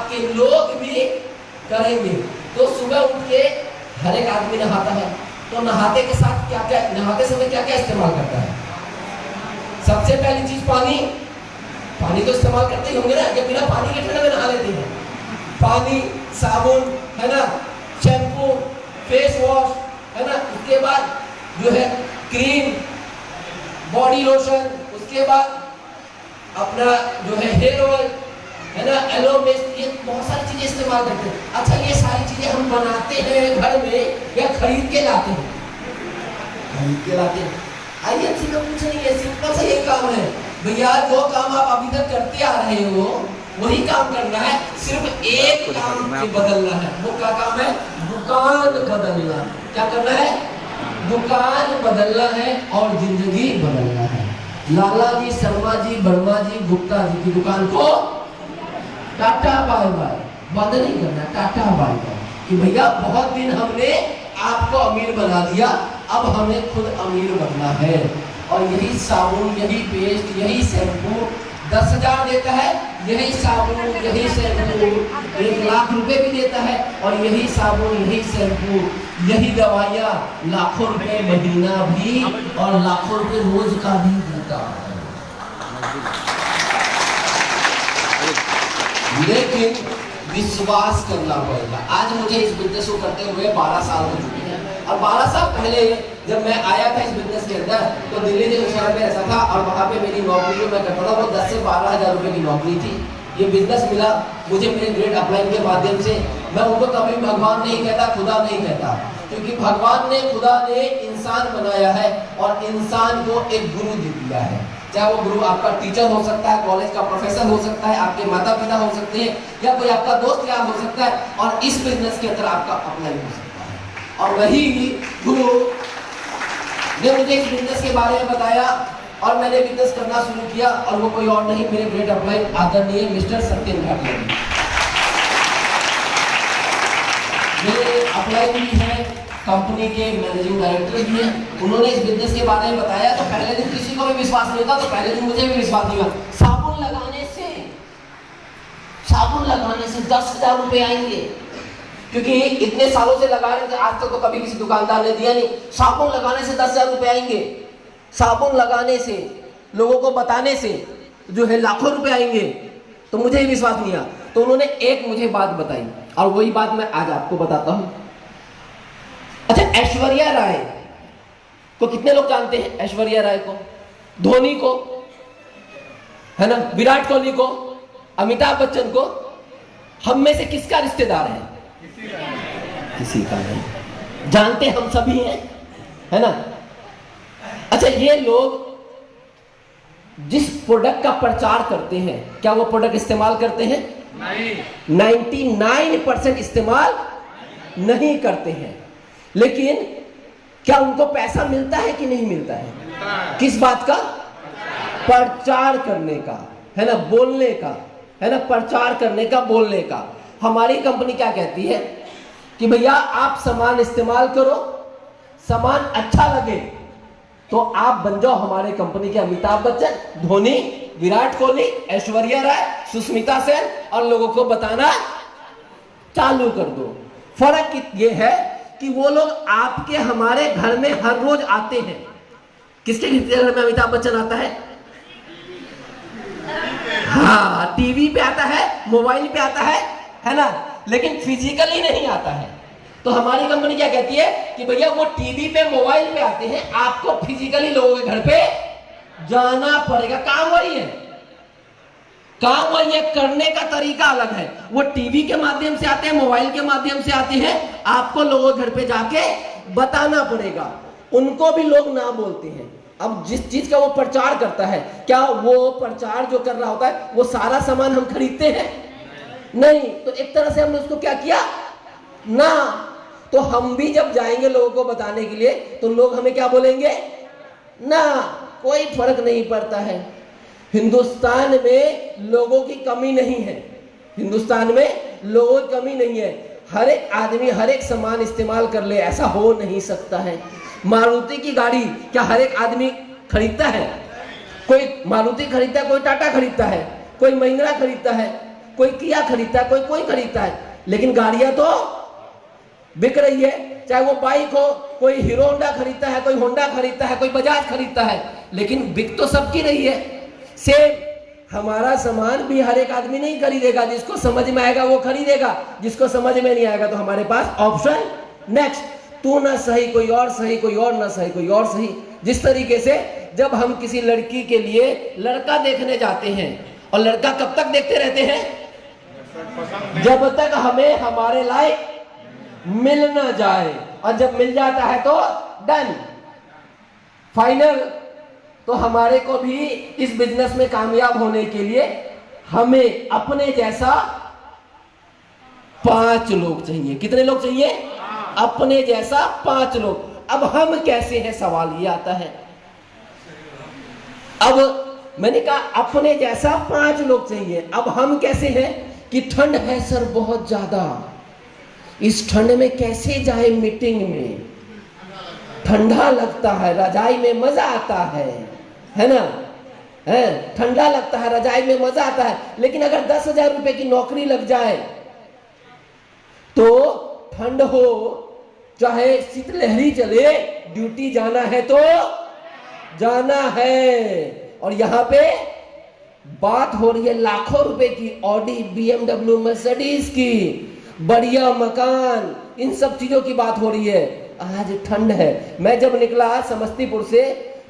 आपके लोग भी करेंगे। तो सुबह उठ के हर एक आदमी नहाता है, तो नहाते के साथ क्या क्या, नहाते समय क्या क्या इस्तेमाल करता है? सबसे पहली चीज पानी। पानी तो इस्तेमाल करते ही होंगे ना, या बिना पानी के ठंडे में नहा लेते हैं? पानी, साबुन, है ना, शैम्पू, फेस वॉश, है ना, उसके बाद जो है क्रीम, बॉडी लोशन, उसके बाद अपना जो है हेयर ऑयल, है ना, एलोवेरा, ये बहुत सारी चीजें इस्तेमाल करते हैं। अच्छा, ये सारी चीजें हम बनाते हैं घर में या खरीद के लाते हैं? खरीद के लाते हैं। आइए अच्छी लोग कुछ नहीं है, सिंपल सा ये काम है भैया। जो काम आप अभी तक करते आ रहे हो वही काम करना है, सिर्फ एक काम के बदलना है। वो क्या काम है? दुकान बदलना। क्या करना है? दुकान बदलना है और जिंदगी बदलना है। लाला जी, शर्मा जी, वर्मा जी, गुप्ता जी की दुकान को टाटा बाय बाय, बंद नहीं करना, टाटा बाय बाय। कि भैया बहुत दिन हमने आपको अमीर बना दिया, अब हमें खुद अमीर बनना है। और यही साबुन, यही पेस्ट, यही शैम्पू 10,000 देता है, यही साबुन, यही शैम्पू 1,00,000 रुपए भी देता है, और यही साबुन, यही शैम्पू, यही दवाइयाँ लाखों रुपए महीना भी और लाखों रुपए रोज का भी देता है। लेकिन विश्वास करना पड़ेगा। आज मुझे इस बिजनेस को करते हुए 12 साल हो चुके हैं, और 12 साल पहले जब मैं आया था इस बिजनेस के अंदर, तो दिल्ली के शहर में रहता था, और वहाँ पे मेरी नौकरी जो मैं करता था वो 10 से 12 हज़ार रुपए की नौकरी थी। ये बिजनेस मिला मुझे मेरे ग्रेट अपलाइन के माध्यम से। मैं उनको कभी भगवान नहीं कहता, खुदा नहीं कहता, क्योंकि भगवान ने, खुदा ने इंसान बनाया है और इंसान को एक गुरु दे दिया है। चाहे वो गुरु आपका टीचर हो सकता है, कॉलेज का प्रोफेसर हो सकता है, आपके माता पिता हो सकते हैं, या कोई आपका दोस्त यार हो सकता है, और इस बिजनेस के अंदर आपका अपना ही हो सकता है। और वही गुरु ने मुझे इस बिजनेस के बारे में बताया और मैंने बिजनेस करना शुरू किया, और वो कोई और नहीं, मेरे ग्रेट अपलाइन आदरणीय मिस्टर सत्येंद्र भाटिया जी। मेरे अपलाइन भी है, कंपनी के मैनेजिंग डायरेक्टर भी हैं। उन्होंने इस बिजनेस के बारे में बताया तो पहले दिन किसी को भी विश्वास नहीं था, तो पहले दिन मुझे भी विश्वास नहीं हुआ। साबुन लगाने से 10,000 रुपए आएंगे, क्योंकि इतने सालों से लगा रहे थे, आज तक तो कभी किसी दुकानदार ने दिया नहीं। साबुन लगाने से 10,000 रुपए आएंगे, साबुन लगाने से, लोगों को बताने से जो है लाखों रुपए आएंगे। तो मुझे ही विश्वास नहीं आया, तो उन्होंने एक मुझे बात बताई, और वही बात मैं आज आपको बताता हूं। अच्छा, ऐश्वर्या राय को कितने लोग जानते हैं? ऐश्वर्या राय को, धोनी को, है ना, विराट कोहली को, अमिताभ बच्चन को, हम में से किसका रिश्तेदार है? किसी का नहीं। जानते हम सभी हैं, है ना। अच्छा, ये लोग जिस प्रोडक्ट का प्रचार करते हैं, क्या वो प्रोडक्ट इस्तेमाल करते हैं? नहीं। 99% इस्तेमाल नहीं करते हैं। लेकिन क्या उनको पैसा मिलता है कि नहीं मिलता है? किस बात का? प्रचार करने का, है ना, बोलने का, है ना, प्रचार करने का, बोलने का। हमारी कंपनी क्या कहती है कि भैया आप सामान इस्तेमाल करो, सामान अच्छा लगे तो आप बन जाओ हमारे कंपनी के अमिताभ बच्चन, धोनी, विराट कोहली, ऐश्वर्या राय, सुष्मिता सेन, और लोगों को बताना चालू कर दो। फर्क ये है कि वो लोग आपके, हमारे घर में हर रोज आते हैं। किसके घर में अमिताभ बच्चन आता है? हाँ, टीवी पे आता है, मोबाइल पे आता है ना, लेकिन फिजिकली नहीं आता है। तो हमारी कंपनी क्या कहती है कि भैया वो टीवी पे, मोबाइल पे आते हैं, आपको फिजिकली लोगों के घर पे जाना पड़ेगा। काम वही है, काम वही है, करने का तरीका अलग है। वो टीवी के माध्यम से आते हैं, मोबाइल के माध्यम से आते हैं, आपको लोगों के घर पे जाके बताना पड़ेगा। उनको भी लोग ना बोलते हैं। अब जिस चीज का वो प्रचार करता है, क्या वो प्रचार जो कर रहा होता है वो सारा सामान हम खरीदते हैं? नहीं। तो एक तरह से हमने उसको क्या किया ना। तो हम भी जब जाएंगे लोगों को बताने के लिए, तो लोग हमें क्या बोलेंगे ना। कोई फर्क नहीं पड़ता है। हिंदुस्तान में लोगों की कमी नहीं है, हिंदुस्तान में लोगों की कमी नहीं है। हर एक आदमी हर एक सामान इस्तेमाल कर ले, ऐसा हो नहीं सकता है। मारुति की गाड़ी क्या हर एक आदमी खरीदता है? कोई मारुति खरीदता है, कोई टाटा खरीदता है, कोई महिंद्रा खरीदता है कोई किया खरीदता है, कोई खरीदता है, लेकिन गाड़ियां तो बिक रही है। चाहे वो बाइक हो, कोई हीरो होंडा खरीदता है, कोई होंडा खरीदता है, कोई बजाज खरीदता है, लेकिन बिक तो सबकी रही है। सेम हमारा सामान भी हर एक आदमी नहीं खरीदेगा, जिसको समझ में आएगा वो खरीदेगा, जिसको समझ में नहीं आएगा तो हमारे पास ऑप्शन नेक्स्ट, तू ना सही कोई और सही, कोई और ना सही कोई और सही। जिस तरीके से जब हम किसी लड़की के लिए लड़का देखने जाते हैं, और लड़का कब तक देखते रहते हैं? जब तक हमें हमारे लायक मिल ना जाए, और जब मिल जाता है तो डन, फाइनल। तो हमारे को भी इस बिजनेस में कामयाब होने के लिए हमें अपने जैसा 5 लोग चाहिए। कितने लोग चाहिए? अपने जैसा 5 लोग। अब हम कैसे हैं, सवाल ये आता है। अब मैंने कहा अपने जैसा 5 लोग चाहिए। अब हम कैसे हैं कि ठंड है सर बहुत ज्यादा, इस ठंड में कैसे जाए मीटिंग में, ठंडा लगता है, रजाई में मजा आता है ना, है ठंडा लगता है, रजाई में मजा आता है। लेकिन अगर 10,000 रुपए की नौकरी लग जाए तो ठंड हो चाहे शीतलहरी चले, ड्यूटी जाना है तो जाना है। और यहां पे बात हो रही है लाखों रुपए की, ऑडी, BMW, मर्सिडीज की, बढ़िया मकान, इन सब चीजों की बात हो रही है। आज ठंड है। मैं जब निकला समस्तीपुर से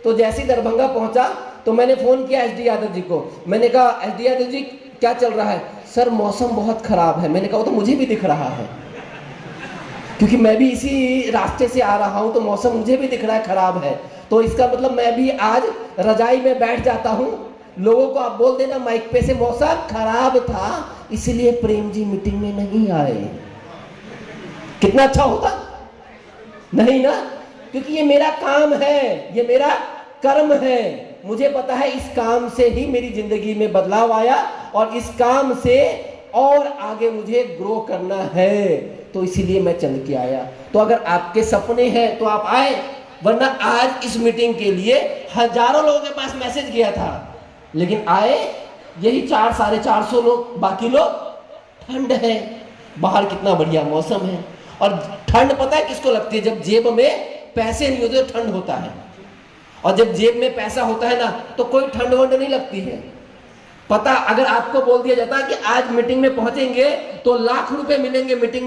तो जैसे ही दरभंगा पहुंचा तो मैंने फोन किया SD यादव जी को। मैंने कहा SD यादव जी क्या चल रहा है? सर मौसम बहुत खराब है। मैंने कहा वो तो मुझे भी दिख रहा है, क्योंकि मैं भी इसी रास्ते से आ रहा हूं, तो मौसम मुझे भी दिख रहा है खराब है। तो इसका मतलब मैं भी आज रजाई में बैठ जाता हूं। लोगों को आप बोल देना माइक पे से मौसम खराब था इसलिए प्रेम जी मीटिंग में नहीं आए। कितना अच्छा होता? नहीं ना, क्योंकि ये मेरा काम है, ये मेरा कर्म है। मुझे पता है इस काम से ही मेरी जिंदगी में बदलाव आया, और इस काम से और आगे मुझे ग्रो करना है, तो इसीलिए मैं चल के आया। तो अगर आपके सपने हैं तो आप आए, वरना आज इस मीटिंग के लिए हजारों लोगों के पास मैसेज गया था, लेकिन आए यही 400-450 लोग। बाकी लोग, ठंड है बाहर, कितना बढ़िया मौसम है। और ठंड पता है किसको लगती है? जब जेब में पैसे नहीं होते तो ठंड होता है, और जब जेब में पैसा होता है ना तो कोई ठंड वंड नहीं लगती है। पता, अगर आपको बोल दिया जाता है कि आज मीटिंग में पहुंचेंगे तो लाख रुपए मिलेंगे मीटिंग में,